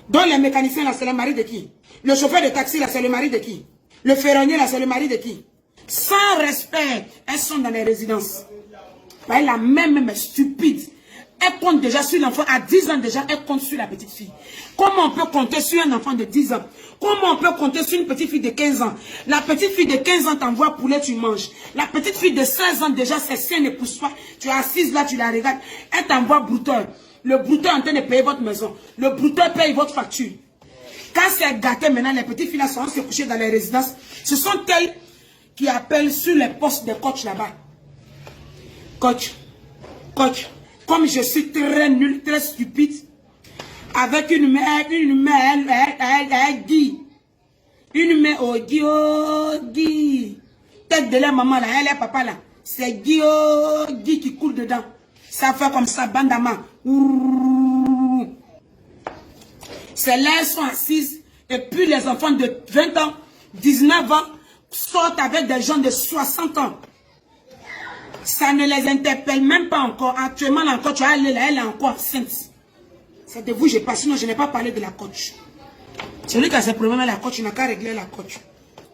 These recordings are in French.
Donc les mécaniciens, là, c'est le mari de qui? Le chauffeur de taxi, là, c'est le mari de qui? Le ferronnier, là, c'est le mari de qui? Sans respect, elles sont dans les résidences. Bah, la même stupide. Elle compte déjà sur l'enfant, à 10 ans déjà, elle compte sur la petite fille. Comment on peut compter sur un enfant de 10 ans? Comment on peut compter sur une petite fille de 15 ans? La petite fille de 15 ans t'envoie poulet, tu manges. La petite fille de 16 ans déjà, ses seins ne poussent pas. Tu es assise là, tu la regardes. Elle t'envoie brouteur. Le brouteur est en train de payer votre maison. Le brouteur paye votre facture. Quand c'est gâté, maintenant, les petites filles là sont se coucher dans les résidences. Ce sont elles qui appellent sur les postes de coach là-bas. Coach. Coach. Comme je suis très nul, très stupide, avec une mère, elle dit. Une mère, oh, dit. Tête de la maman là, elle est papa là. C'est Guy, oh, Guy qui coule dedans. Ça fait comme ça, bandama. C'est là, elles sont assises. Et puis les enfants de 20 ans, 19 ans, sortent avec des gens de 60 ans. Ça ne les interpelle même pas encore. Actuellement, là encore, tu as elle est encore enceinte. C'est de vous, je passe. Sinon, je n'ai pas parlé de la coach. Celui qui a ses problèmes, la coach, il n'a qu'à régler la coach.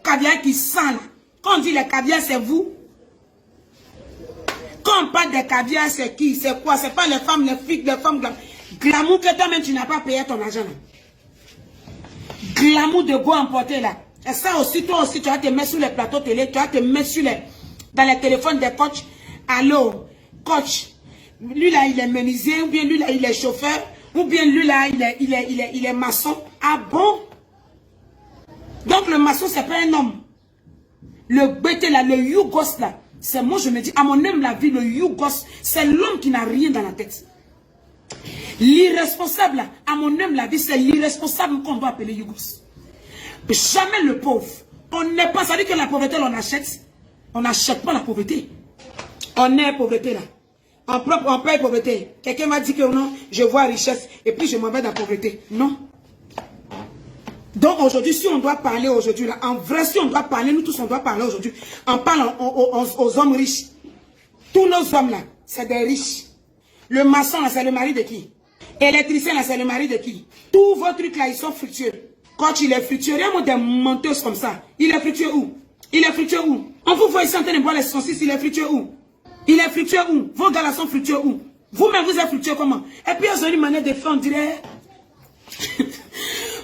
Caviar qui sent là. Quand on dit les caviar, c'est vous. Quand on parle des caviar, c'est qui? C'est quoi? C'est pas les femmes, les filles, les femmes. Glamour que toi-même, tu n'as pas payé ton argent là. Glamour de go emporter là. Et ça aussi, toi aussi, tu vas te mettre sur les plateaux télé, tu vas te mettre sur dans les téléphones des coachs. Allô, coach, lui là il est menuisier, ou bien lui là il est chauffeur, ou bien lui là il est maçon. Ah bon? Donc le maçon c'est pas un homme. Le bête là, le yougos là, c'est moi je me dis, à mon âme la vie, le yougos, c'est l'homme qui n'a rien dans la tête. L'irresponsable là, à mon âme la vie, c'est l'irresponsable qu'on doit appeler yougos. Jamais le pauvre. On n'est pas, ça veut dire que la pauvreté on achète. On n'achète pas la pauvreté. On est pauvreté là. On paye pauvreté. Quelqu'un m'a dit que non, je vois richesse et puis je m'en vais dans la pauvreté. Non. Donc aujourd'hui, si on doit parler aujourd'hui là, en vrai, si on doit parler, nous tous on doit parler aujourd'hui. On parle aux hommes riches. Tous nos hommes là, c'est des riches. Le maçon là, c'est le mari de qui? Électricien là, c'est le mari de qui? Tous vos trucs là, ils sont fructueux. Quand il est fructueux, rien de menteuses comme ça. Il est fructueux où? Il est fructueux où? On vous voit ici en train de boire les saucisses, il est fructueux où? Il est fructueux où? Vos gars là sont fructueux où? Vous-même, vous êtes fructueux comment? Et puis, ils ont une manière de faire, on dirait...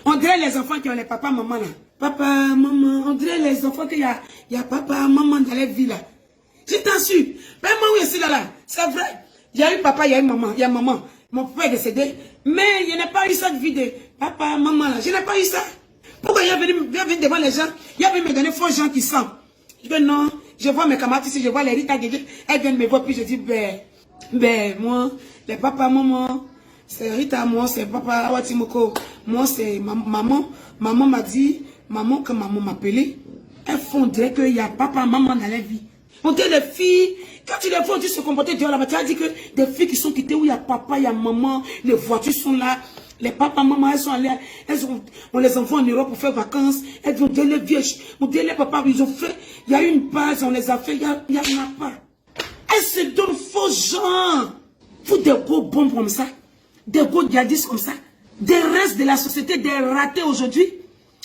on dirait les enfants qui ont les papas, maman là. Papa, maman, on dirait les enfants qu'il y a papa, maman dans les villes là. Je t'assure. Même moi, oui, c'est là. C'est vrai. Il y a eu papa, il y a eu maman. Il y a maman. Mon papa est décédé. Mais il n'y a pas eu cette vie de papa, maman là. Je n'ai pas eu ça. Pourquoi il est venu devant les gens? Il a venu me donner faux gens qui sentent. Je dis non, je vois mes camarades ici, je vois les Rita Guégué. Elles viennent me voir, puis je dis, moi, les papas, maman, c'est Rita, moi, c'est papa Watimoko. Moi, c'est maman. Maman m'a dit, maman, quand maman m'appelait, elles font dire qu'il y a papa, maman dans la vie. On dit les filles, quand tu les vois, on dit se comporter dehors là-bas, tu as dit que des filles qui sont quittées où il y a papa, il y a maman, les voitures sont là. Les papas, maman, elles sont allées, on les envoie en Europe pour faire vacances. Elles vont dire les vieilles, on dit les papas, ils ont fait, il y a eu une base, on les a fait, il n'y en a pas. Elles se donnent faux gens. Vous des gros bombes comme ça, des gros djihadistes comme ça, des restes de la société, des ratés aujourd'hui.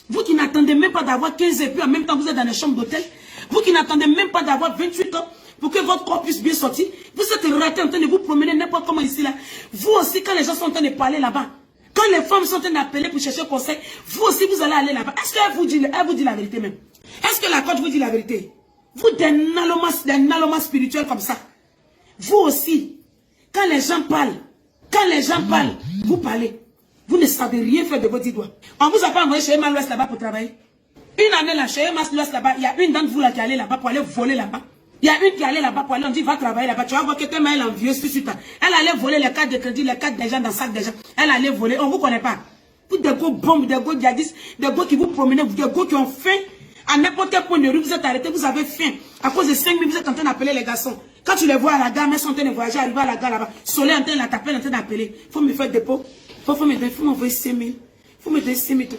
Vous qui n'attendez même pas d'avoir 15 et puis en même temps vous êtes dans les chambres d'hôtel. Vous qui n'attendez même pas d'avoir 28 ans pour que votre corps puisse bien sortir. Vous êtes ratés en train de vous promener n'importe comment ici là. Vous aussi quand les gens sont en train de parler là-bas. Quand les femmes sont en train d'appeler pour chercher conseil, vous aussi vous allez aller là-bas. Est-ce qu'elle vous dit la vérité même? Est-ce que la coach vous dit la vérité? Vous des nalomas spirituels comme ça. Vous aussi, quand les gens parlent, vous parlez. Vous ne savez rien faire de vos 10 doigts. On vous a pas envoyé chez Emma Louest là-bas pour travailler. Une année là, chez Emma Louest là-bas, il y a une d'entre vous là qui est allée là-bas pour aller voler là-bas. Il y a une qui est allée là-bas pour aller, on dit va travailler là-bas. Tu vas voir que ta mère elle est envieuse tout de suite. Elle allait voler les cartes de crédit, les cartes des gens dans le sac des gens. Elle allait voler, on ne vous connaît pas. Vous des gros bombes, des gros djihadistes, des gros qui vous promenez, des gros qui ont faim. À n'importe quel point de rue, vous êtes arrêtés, vous avez faim. À cause de 5 000, vous êtes en train d'appeler les garçons. Quand tu les vois à la gare, mais sont en train de voyager, arriver à la gare là-bas. Soleil en train de la taper, en train d'appeler. Il faut me faire dépôt. Il faut m'envoyer 5 000. Il faut me donner 5 000. Il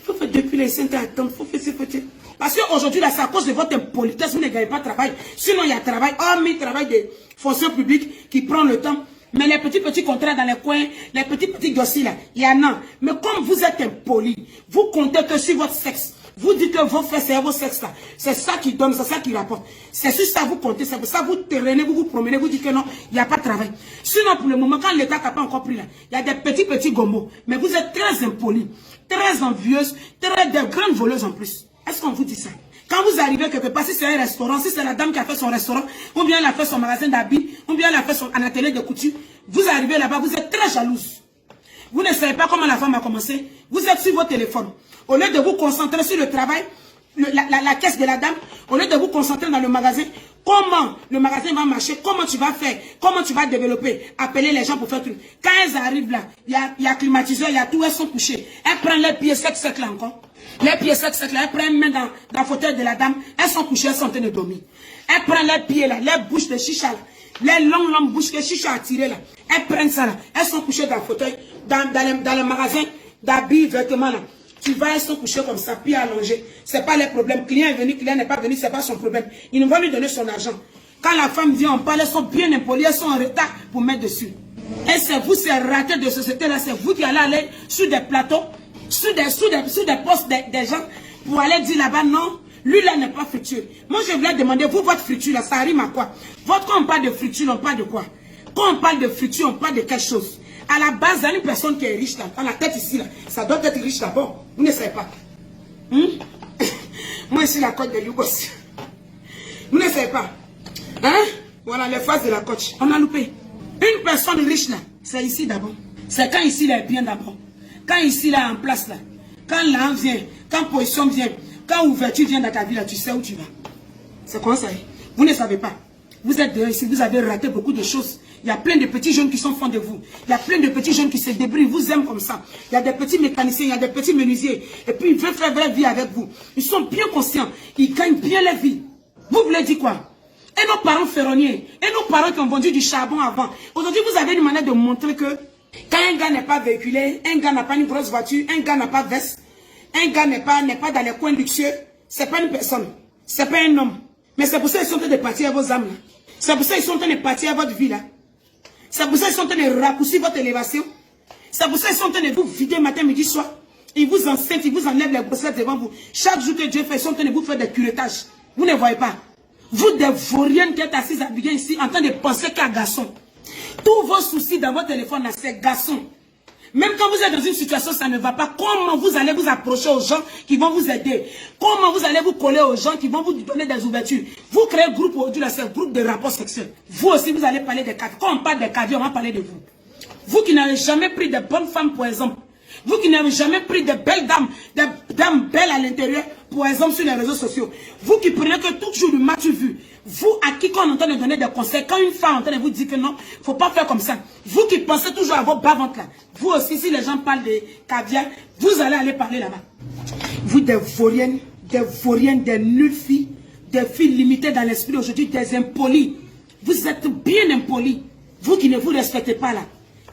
faut faire depuis les 5 ans attendre. Il faut faire ce petit. Parce qu'aujourd'hui, là, c'est à cause de votre impolitesse, vous ne gagnez pas de travail. Sinon, il y a travail, hormis travail des fonctions publiques qui prend le temps Mais les petits contrats dans les coins, les petits dossiers là, il y en a. Mais comme vous êtes impoli, vous comptez que sur votre sexe. Vous dites que vos fesses et vos sexes là, c'est ça qui donne, c'est ça qui rapporte. C'est sur ça vous comptez, c'est pour ça vous traînez, vous vous promenez, vous dites que non, il n'y a pas de travail. Sinon pour le moment, quand l'État n'a pas encore pris là, il y a des petits gombos. Mais vous êtes très impolis, très envieuses, des grandes voleuses en plus. Est-ce qu'on vous dit ça? Quand vous arrivez quelque part, si c'est un restaurant, si c'est la dame qui a fait son restaurant, ou bien elle a fait son magasin d'habits, ou bien elle a fait un atelier de couture, vous arrivez là-bas, vous êtes très jalouse. Vous ne savez pas comment la femme a commencé. Vous êtes sur votre téléphone. Au lieu de vous concentrer sur le travail, la caisse de la dame, au lieu de vous concentrer dans le magasin, comment le magasin va marcher, comment tu vas faire, comment tu vas développer, appeler les gens pour faire tout. Quand elles arrivent là, il y a climatiseur, il y a tout, elles sont couchées. Elles prennent les pieds secs là encore. Les pieds secs là, elles prennent main dans le fauteuil de la dame, elles sont couchées, elles sont en train de dormir. Elles prennent les pieds là, les bouches de chicha là, les longues bouches que chicha a tirées là, elles prennent ça là, elles sont couchées dans le fauteuil, dans le magasin d'habits, vêtements là. Tu vas, elles sont couchées comme ça, puis allongées. C'est pas les problèmes. Client est venu, client n'est pas venu, c'est pas son problème. Il va lui donner son argent. Quand la femme vient, on parle, elles sont bien impolies, elles sont en retard pour mettre dessus. Et c'est vous, ces ratés de société là, c'est vous qui allez aller sur des plateaux, sur des postes des gens, pour aller dire là-bas, non, lui là n'est pas fructueux. Moi je voulais demander, vous, votre fructueux là, ça rime à quoi? Quand on parle de fructueux, on parle de quoi? Quand on parle de fructueux, on parle de quelque chose. À la base, il y a une personne qui est riche là, dans la tête ici là, ça doit être riche d'abord. Vous ne savez pas. Moi ici la côte de Lugos. Vous ne savez pas. Hein? Voilà les phases de la côte. On a loupé. Une personne riche là, c'est ici d'abord. C'est quand ici là est bien d'abord. Quand ici là en place là. Quand l'âme vient, quand position vient, quand ouverture vient dans ta vie là, tu sais où tu vas. C'est comme ça. Vous ne savez pas. Vous êtes dehors ici, vous avez raté beaucoup de choses. Il y a plein de petits jeunes qui sont fond de vous. Il y a plein de petits jeunes qui se débrouillent, vous aiment comme ça. Il y a des petits mécaniciens, il y a des petits menuisiers. Et puis ils veulent faire vraie vie avec vous. Ils sont bien conscients. Ils gagnent bien leur vie. Vous voulez dire quoi? Et nos parents ferronniers, et nos parents qui ont vendu du charbon avant. Aujourd'hui, vous avez une manière de montrer que quand un gars n'est pas véhiculé, un gars n'a pas une grosse voiture, un gars n'a pas de veste, un gars n'est pas dans les coins luxueux, c'est pas une personne. C'est pas un homme. Mais c'est pour ça qu'ils sont en train de partir à vos âmes là. C'est pour ça qu'ils sont en train de partir à votre vie là. C'est pour ça qu'ils sont en train de raccourcir votre élévation. C'est pour ça qu'ils sont en train de vous vider matin, midi, soir. Ils vous enceintent, ils vous enlèvent les grossettes devant vous. Chaque jour que Dieu fait, ils sont en train de vous faire des curetages. Vous ne voyez pas. Vous, des vauriennes qui êtes assises à bien ici, en train de penser qu'à garçon. Tous vos soucis dans votre téléphone, c'est garçon. Même quand vous êtes dans une situation, ça ne va pas. Comment vous allez vous approcher aux gens qui vont vous aider? Comment vous allez vous coller aux gens qui vont vous donner des ouvertures? Vous créez un groupe aujourd'hui, c'est un groupe de rapports sexuels. Vous aussi, vous allez parler des caviars. Quand on parle des caviars, on va parler de vous. Vous qui n'avez jamais pris de bonnes femmes, pour exemple. Vous qui n'avez jamais pris de belles dames, des dames belles à l'intérieur, pour exemple, sur les réseaux sociaux. Vous qui prenez que tout jour du match vu. Vous à qui on entend de donner des conseils, quand une femme entend de vous dire que non, il ne faut pas faire comme ça. Vous qui pensez toujours à vos bas-ventres là. Vous aussi, si les gens parlent de caviar, vous allez aller parler là-bas. Vous des vauriennes, des nulles filles, des filles limitées dans l'esprit aujourd'hui, des impolis. Vous êtes bien impolis. Vous qui ne vous respectez pas là.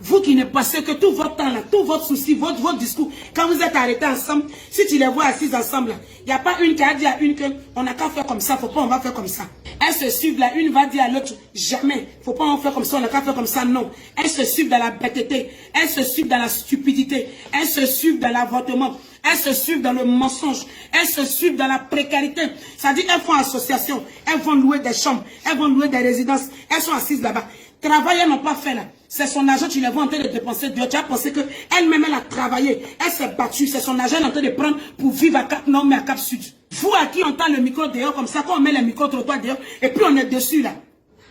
Vous qui ne passez que tout votre temps là, tout votre souci, votre discours, quand vous êtes arrêtés ensemble, si tu les vois assises ensemble là, il n'y a pas une qui a dit à une qu'on n'a qu'à faire comme ça, faut pas, on va faire comme ça. Elles se suivent là, une va dire à l'autre, jamais, faut pas on faire comme ça, on n'a qu'à faire comme ça, non. Elles se suivent dans la bêteté, elles se suivent dans la stupidité, elles se suivent dans l'avortement, elles se suivent dans le mensonge, elles se suivent dans la précarité. C'est-à-dire, elles font association, elles vont louer des chambres, elles vont louer des résidences, elles sont assises là-bas. Travail, elles n'ont pas fait là. C'est son argent, tu les vois en train de dépenser. Tu as pensé qu'elle-même, elle a travaillé. Elle s'est battue. C'est son argent en train de prendre pour vivre à Cap Nord, mais à Cap Sud. Vous à qui on tend le micro dehors comme ça, quand on met le micro trottoir dehors, et puis on est dessus là.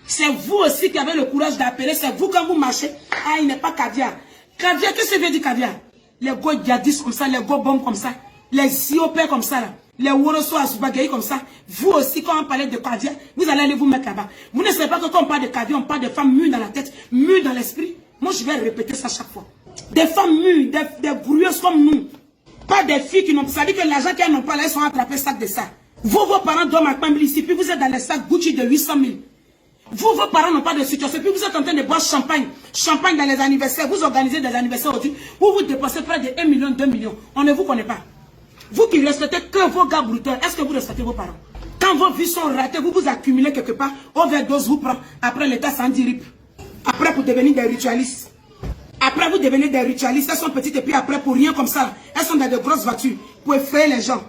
C'est vous aussi qui avez le courage d'appeler. C'est vous quand vous marchez. Ah, il n'est pas caviar. Caviar, qu'est-ce que ça veut dire caviar? Les go yadis comme ça, les go bombes comme ça, les iopères comme ça là. Les woroso à Soubagaï comme ça, vous aussi, quand on parlait de caviar, vous allez aller vous mettre là-bas. Vous ne savez pas que quand on parle de caviar, on parle de femmes mûres dans la tête, mûres dans l'esprit. Moi, je vais répéter ça chaque fois. Des femmes mûres, des brouilleuses comme nous. Pas des filles qui n'ont pas. Ça dit que l'argent qu'elles n'ont pas là, elles sont attrapées sac de ça. Vous, vos parents dorment à Pambili ici, puis vous êtes dans les sacs Gucci de 800 000. Vous, vos parents n'ont pas de situation, puis vous êtes en train de boire champagne. Champagne dans les anniversaires. Vous organisez des anniversaires aujourd'hui. Vous dépensez près de 1 million, 2 millions. On ne vous connaît pas. Vous qui respectez que vos gars brouteurs, est-ce que vous respectez vos parents? Quand vos vies sont ratées, vous vous accumulez quelque part, overdose vous prend, après l'état sans dire rip. Après, pour devenir des ritualistes. Après, vous devenez des ritualistes. Elles sont petites et puis après, pour rien comme ça, elles sont dans de grosses voitures pour effrayer les gens.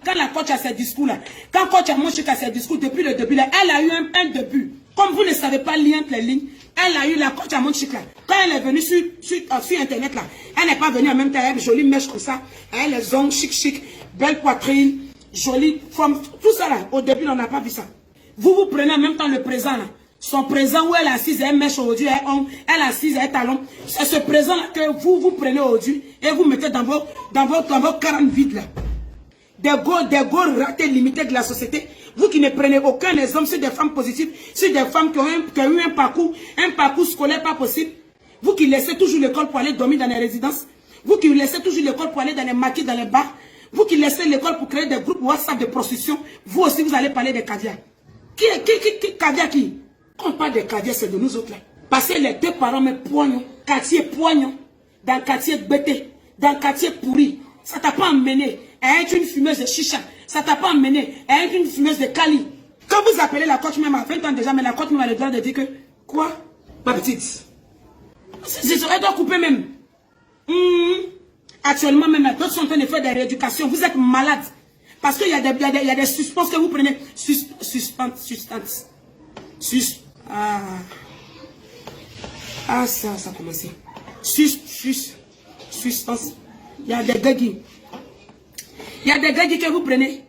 Quand la coach a ses discours là, quand coach a montré ses discours depuis le début là, elle a eu un début. Comme vous ne savez pas lire entre les lignes, elle a eu la coach à montré là. Quand elle est venue sur internet là, elle n'est pas venue en même temps, elle jolie mèche comme ça, elle les ongles chic, belle poitrine, jolie forme, tout ça là. Au début, on n'a pas vu ça. Vous prenez en même temps le présent là. Son présent où elle est assise, elle mèche aujourd'hui, elle est assise, elle talon. C'est ce présent là que vous prenez aujourd'hui et vous mettez dans vos 40 vides là. Des go ratés limités de la société. Vous qui ne prenez aucun exemple sur des femmes positives, sur des femmes qui ont eu un parcours scolaire pas possible. Vous qui laissez toujours l'école pour aller dormir dans les résidences. Vous qui laissez toujours l'école pour aller dans les maquis, dans les bars. Vous qui laissez l'école pour créer des groupes WhatsApp de prostitution. Vous aussi, vous allez parler des caviar. Caviar qui? Quand on parle de caviar, c'est de nous autres là. Parce que les deux parents, mais poignons, quartier poignons, dans le quartier bêté, dans le quartier pourri. Ça t'a pas emmené à être une fumeuse de chicha. Ça t'a pas emmené à être une fumeuse de Cali. Quand vous appelez la coach même à 20 ans déjà, mais la coach même a le droit de dire que, quoi? Ma petite. Elle doit couper même. Actuellement même, d'autres sont en train de faire des rééducations. Vous êtes malade. Parce qu'il y a des substances que vous prenez. Substances. Ça a commencé. Substance. Il y a des gagues. Il y a des gagues que vous prenez.